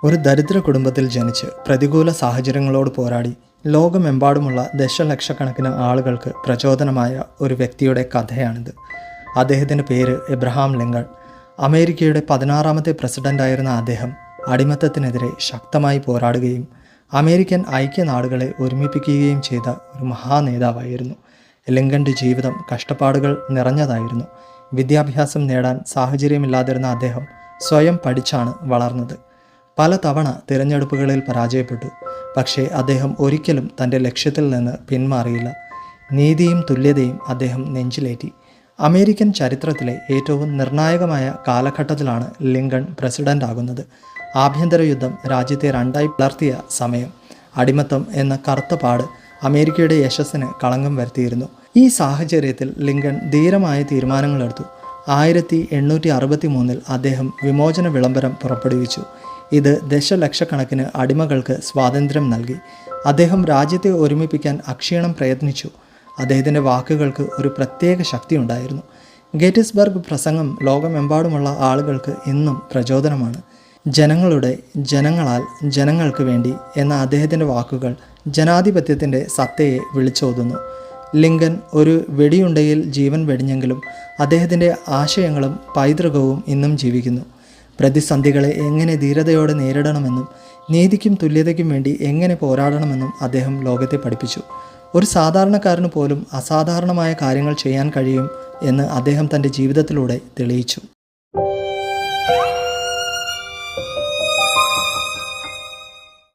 ഒരു ദരിദ്ര കുടുംബത്തിൽ ജനിച്ച് പ്രതികൂല സാഹചര്യങ്ങളോട് പോരാടി ലോകമെമ്പാടുമുള്ള ദശലക്ഷക്കണക്കിന് ആളുകൾക്ക് പ്രചോദനമായ ഒരു വ്യക്തിയുടെ കഥയാണിത്. അദ്ദേഹത്തിൻ്റെ പേര് എബ്രഹാം ലിങ്കൺ. അമേരിക്കയുടെ 16ാമത്തെ പ്രസിഡൻ്റായിരുന്ന അദ്ദേഹം അടിമത്തത്തിനെതിരെ ശക്തമായി പോരാടുകയും അമേരിക്കൻ ഐക്യനാടുകളെ ഒരുമിപ്പിക്കുകയും ചെയ്ത ഒരു മഹാനേതാവായിരുന്നു. ലിങ്കൻ്റെ ജീവിതം കഷ്ടപ്പാടുകൾ നിറഞ്ഞതായിരുന്നു. വിദ്യാഭ്യാസം നേടാൻ സാഹചര്യമില്ലാതിരുന്ന അദ്ദേഹം സ്വയം പഠിച്ചാണ് വളർന്നത്. പല തവണ തിരഞ്ഞെടുപ്പുകളിൽ പരാജയപ്പെട്ടു. പക്ഷേ അദ്ദേഹം ഒരിക്കലും തൻ്റെ ലക്ഷ്യത്തിൽ നിന്ന് പിന്മാറിയില്ല. നീതിയും തുല്യതയും അദ്ദേഹം നെഞ്ചിലേറ്റി. അമേരിക്കൻ ചരിത്രത്തിലെ ഏറ്റവും നിർണായകമായ കാലഘട്ടത്തിലാണ് ലിങ്കൺ പ്രസിഡൻ്റ് ആകുന്നത്. ആഭ്യന്തര യുദ്ധം രാജ്യത്തെ രണ്ടായി പിളർത്തിയ സമയം. അടിമത്തം എന്ന കറുത്ത പാട് അമേരിക്കയുടെ യശസ്സിന് കളങ്കം വരുത്തിയിരുന്നു. ഈ സാഹചര്യത്തിൽ ലിങ്കൺ ധീരമായ തീരുമാനങ്ങളെടുത്തു. 1863 അദ്ദേഹം വിമോചന വിളംബരം പുറപ്പെടുവിച്ചു. ഇത് ദശലക്ഷക്കണക്കിന് അടിമകൾക്ക് സ്വാതന്ത്ര്യം നൽകി. അദ്ദേഹം രാജ്യത്തെ ഒരുമിപ്പിക്കാൻ അക്ഷീണം പ്രയത്നിച്ചു. അദ്ദേഹത്തിൻ്റെ വാക്കുകൾക്ക് ഒരു പ്രത്യേക ശക്തി ഉണ്ടായിരുന്നു. ഗെറ്റിസ്ബർഗ് പ്രസംഗം ലോകമെമ്പാടുമുള്ള ആളുകൾക്ക് ഇന്നും പ്രചോദനമാണ്. ജനങ്ങളുടെ ജനങ്ങളാൽ ജനങ്ങൾക്ക് വേണ്ടി എന്ന അദ്ദേഹത്തിൻ്റെ വാക്കുകൾ ജനാധിപത്യത്തിൻ്റെ സത്തയെ വിളിച്ചോതുന്നു. ലിങ്കൺ ഒരു വെടിയുണ്ടയിൽ ജീവൻ വെടിഞ്ഞെങ്കിലും അദ്ദേഹത്തിൻ്റെ ആശയങ്ങളും പൈതൃകവും ഇന്നും ജീവിക്കുന്നു. പ്രതിസന്ധികളെ എങ്ങനെ ധീരതയോടെ നേരിടണമെന്നും നീതിക്കും തുല്യതയ്ക്കും വേണ്ടി എങ്ങനെ പോരാടണമെന്നും അദ്ദേഹം ലോകത്തെ പഠിപ്പിച്ചു. ഒരു സാധാരണക്കാരന് പോലും അസാധാരണമായ കാര്യങ്ങൾ ചെയ്യാൻ കഴിയും എന്ന് അദ്ദേഹം തൻ്റെ ജീവിതത്തിലൂടെ തെളിയിച്ചു.